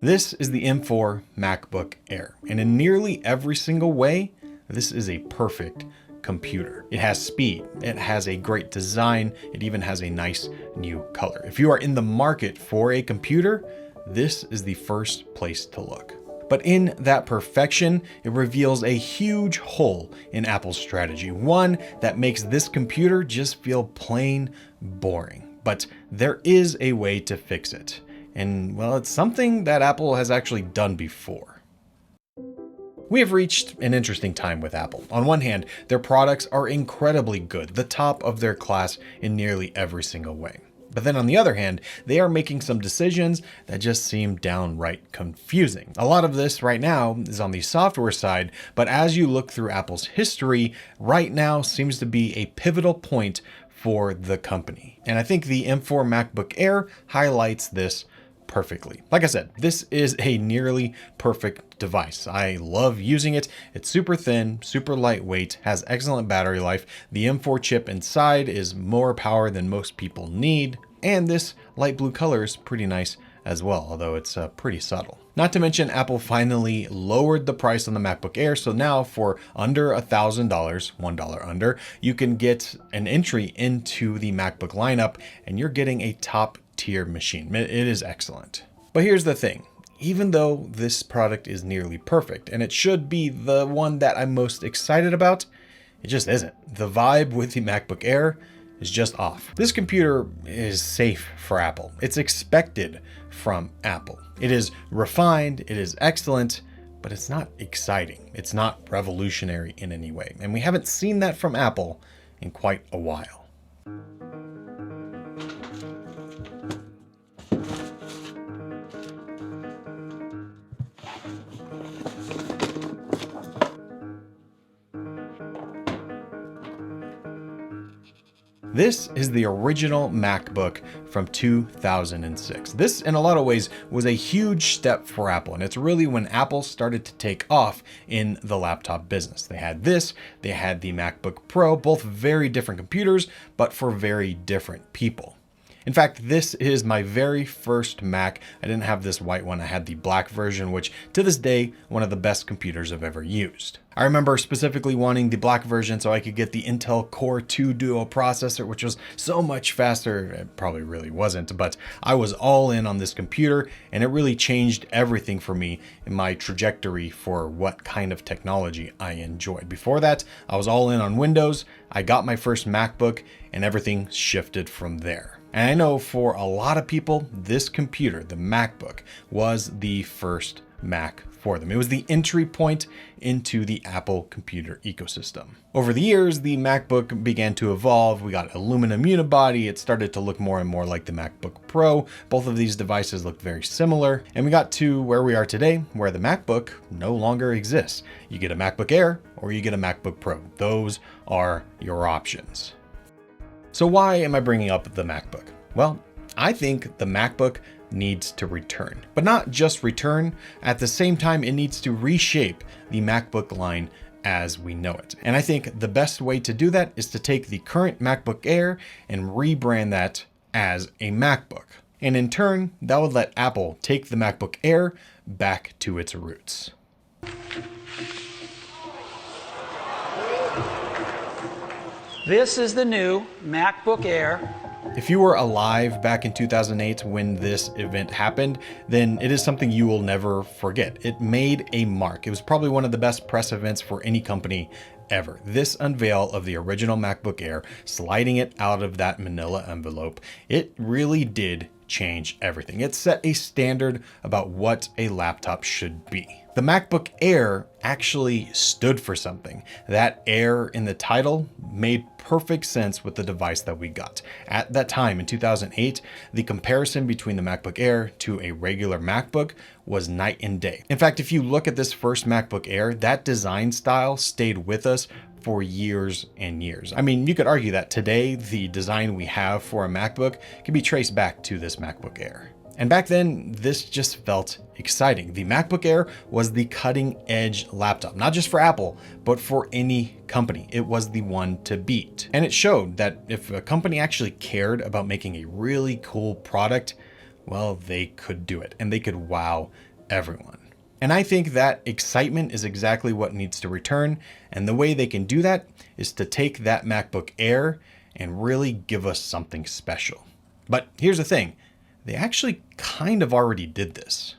This is the M4 MacBook Air, and in nearly every single way, this is a perfect computer. It has speed, it has a great design, it even has a nice new color. If you are in the market for a computer, this is the first place to look. But in that perfection, it reveals a huge hole in Apple's strategy, one that makes this computer just feel plain boring. But there is a way to fix it. And well, it's something that Apple has actually done before. We have reached an interesting time with Apple. On one hand, their products are incredibly good, the top of their class in nearly every single way. But then on the other hand, they are making some decisions that just seem downright confusing. A lot of this right now is on the software side, but as you look through Apple's history, right now seems to be a pivotal point for the company. And I think the M4 MacBook Air highlights this perfectly. Like I said, this is a nearly perfect device. I love using it. It's super thin, super lightweight, has excellent battery life. The M4 chip inside is more power than most people need. And this light blue color is pretty nice as well, although it's pretty subtle. Not to mention, Apple finally lowered the price on the MacBook Air. So now for under $1,000, $1 under, you can get an entry into the MacBook lineup and you're getting a top tier machine. It is excellent. But here's the thing. Even though this product is nearly perfect, and it should be the one that I'm most excited about, it just isn't. The vibe with the MacBook Air is just off. This computer is safe for Apple. It's expected from Apple. It is refined, it is excellent, but it's not exciting. It's not revolutionary in any way. And we haven't seen that from Apple in quite a while. This is the original MacBook from 2006. This, in a lot of ways, was a huge step for Apple, and it's really when Apple started to take off in the laptop business. They had this, they had the MacBook Pro, both very different computers, but for very different people. In fact, this is my very first Mac. I didn't have this white one. I had the black version, which to this day, one of the best computers I've ever used. I remember specifically wanting the black version so I could get the Intel Core 2 Duo processor, which was so much faster. It probably really wasn't, but I was all in on this computer and it really changed everything for me in my trajectory for what kind of technology I enjoyed. Before that, I was all in on Windows. I got my first MacBook and everything shifted from there. And I know for a lot of people, this computer, the MacBook, was the first Mac for them. It was the entry point into the Apple computer ecosystem. Over the years, the MacBook began to evolve. We got aluminum unibody. It started to look more and more like the MacBook Pro. Both of these devices look very similar. And we got to where we are today, where the MacBook no longer exists. You get a MacBook Air or you get a MacBook Pro. Those are your options. So why am I bringing up the MacBook? Well, I think the MacBook needs to return, but not just return. At the same time, it needs to reshape the MacBook line as we know it. And I think the best way to do that is to take the current MacBook Air and rebrand that as a MacBook. And in turn, that would let Apple take the MacBook Air back to its roots. This is the new MacBook Air. If you were alive back in 2008 when this event happened, then it is something you will never forget. It made a mark. It was probably one of the best press events for any company ever. This unveil of the original MacBook Air, sliding it out of that manila envelope, it really did change everything. It set a standard about what a laptop should be. The MacBook Air actually stood for something. That Air in the title made perfect sense with the device that we got. At that time in 2008, the comparison between the MacBook Air to a regular MacBook was night and day. In fact, if you look at this first MacBook Air, that design style stayed with us for years and years. I mean, you could argue that today, the design we have for a MacBook can be traced back to this MacBook Air. And back then, this just felt exciting. The MacBook Air was the cutting edge laptop, not just for Apple, but for any company. It was the one to beat. And it showed that if a company actually cared about making a really cool product, well, they could do it and they could wow everyone. And I think that excitement is exactly what needs to return. And the way they can do that is to take that MacBook Air and really give us something special. But here's the thing, they actually kind of already did this.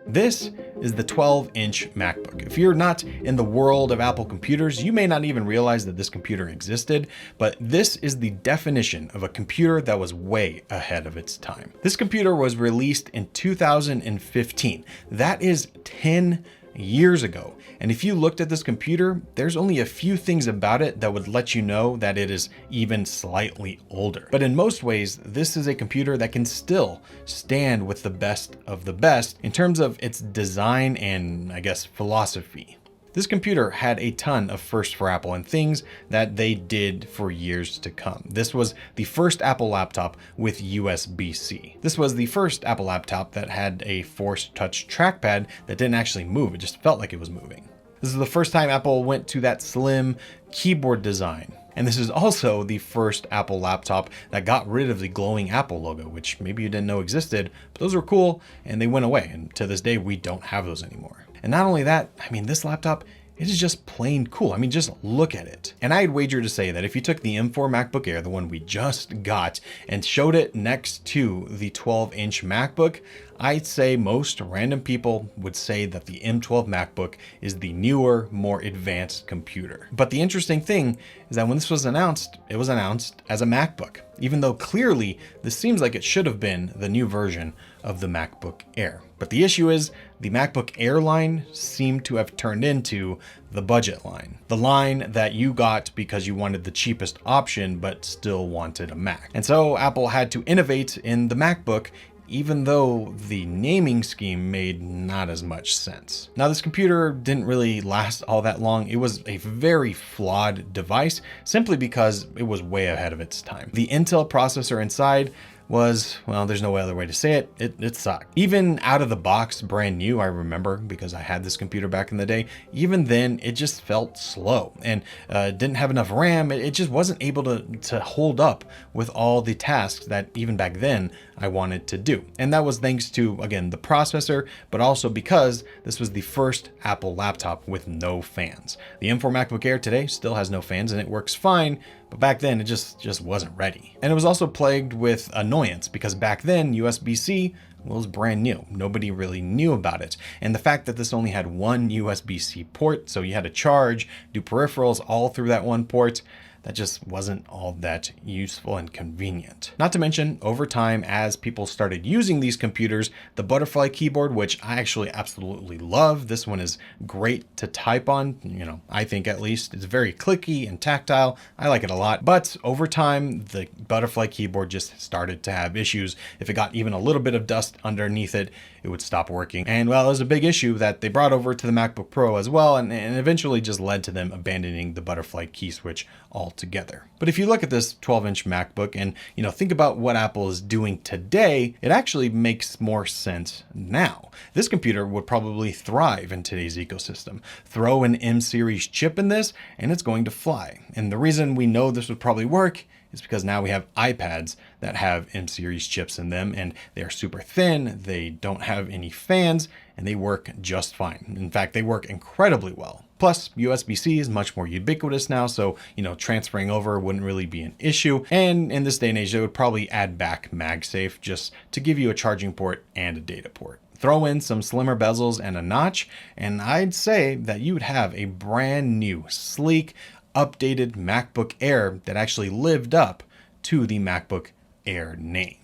This is the 12-inch MacBook. If you're not in the world of Apple computers, you may not even realize that this computer existed, but this is the definition of a computer that was way ahead of its time. This computer was released in 2015. That is 10 years ago. And if you looked at this computer, there's only a few things about it that would let you know that it is even slightly older. But in most ways, this is a computer that can still stand with the best of the best in terms of its design and, I guess, philosophy. This computer had a ton of firsts for Apple and things that they did for years to come. This was the first Apple laptop with USB-C. This was the first Apple laptop that had a Force Touch trackpad that didn't actually move. It just felt like it was moving. This is the first time Apple went to that slim keyboard design. And this is also the first Apple laptop that got rid of the glowing Apple logo, which maybe you didn't know existed, but those were cool and they went away. And to this day, we don't have those anymore. And not only that, I mean, this laptop, it is just plain cool. I mean, just look at it. And I'd wager to say that if you took the M4 MacBook Air, the one we just got, and showed it next to the 12-inch MacBook, I'd say most random people would say that the M12 MacBook is the newer, more advanced computer. But the interesting thing is that when this was announced, it was announced as a MacBook, even though clearly this seems like it should have been the new version of the MacBook Air. But the issue is the MacBook Air line seemed to have turned into the budget line, the line that you got because you wanted the cheapest option but still wanted a Mac. And so Apple had to innovate in the MacBook, even though the naming scheme made not as much sense. Now, this computer didn't really last all that long. It was a very flawed device simply because it was way ahead of its time. The Intel processor inside was, well, there's no other way to say it. It sucked. Even out of the box, brand new, I remember because I had this computer back in the day, even then it just felt slow and didn't have enough RAM. It just wasn't able to hold up with all the tasks that even back then I wanted to do. And that was thanks to, again, the processor, but also because this was the first Apple laptop with no fans. The M4 MacBook Air today still has no fans and it works fine, but back then it just wasn't ready. And it was also plagued with annoyance because back then USB-C was brand new. Nobody really knew about it. And the fact that this only had one USB-C port, so you had to charge, do peripherals all through that one port, that just wasn't all that useful and convenient. Not to mention, over time, as people started using these computers, the butterfly keyboard, which I actually absolutely love, this one is great to type on, you know, I think at least. It's very clicky and tactile. I like it a lot. But over time, the butterfly keyboard just started to have issues. If it got even a little bit of dust underneath it, it would stop working. And well, it was a big issue that they brought over to the MacBook Pro as well, and eventually just led to them abandoning the butterfly key switch altogether. But if you look at this 12-inch MacBook and, you know, think about what Apple is doing today, it actually makes more sense now. This computer would probably thrive in today's ecosystem. Throw an M series chip in this and it's going to fly. And the reason we know this would probably work is because now we have iPads that have M series chips in them and they're super thin, they don't have any fans, and they work just fine. In fact, they work incredibly well. Plus, USB-C is much more ubiquitous now, so, you know, transferring over wouldn't really be an issue. And in this day and age, they would probably add back MagSafe just to give you a charging port and a data port. Throw in some slimmer bezels and a notch, and I'd say that you would have a brand new, sleek, updated MacBook Air that actually lived up to the MacBook Air name.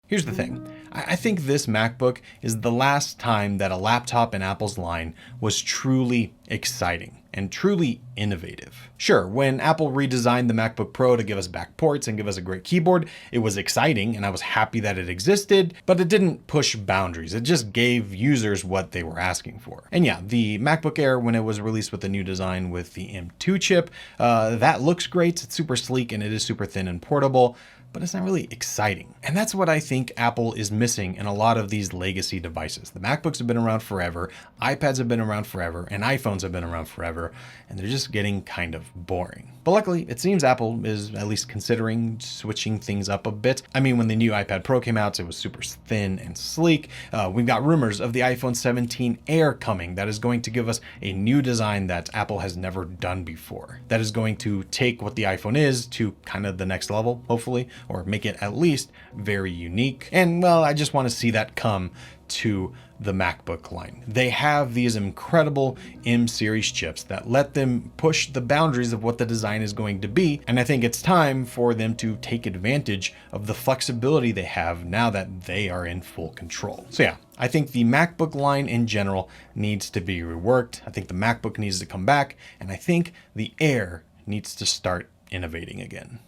Here's the thing. I think this MacBook is the last time that a laptop in Apple's line was truly exciting and truly innovative. Sure, when Apple redesigned the MacBook Pro to give us back ports and give us a great keyboard, it was exciting and I was happy that it existed, but it didn't push boundaries. It just gave users what they were asking for. And yeah, the MacBook Air, when it was released with the new design with the M2 chip, that looks great. It's super sleek and it is super thin and portable. but it's not really exciting. And that's what I think Apple is missing in a lot of these legacy devices. The MacBooks have been around forever, iPads have been around forever, and iPhones have been around forever, and they're just getting kind of boring. But luckily, it seems Apple is at least considering switching things up a bit. I mean, when the new iPad Pro came out, it was super thin and sleek. We've got rumors of the iPhone 17 Air coming that is going to give us a new design that Apple has never done before. That is going to take what the iPhone is to kind of the next level, hopefully, or make it at least very unique. And well, I just want to see that come to the MacBook line. They have these incredible M series chips that let them push the boundaries of what the design is going to be. And I think it's time for them to take advantage of the flexibility they have now that they are in full control. So yeah, I think the MacBook line in general needs to be reworked. I think the MacBook needs to come back, and I think the Air needs to start innovating again.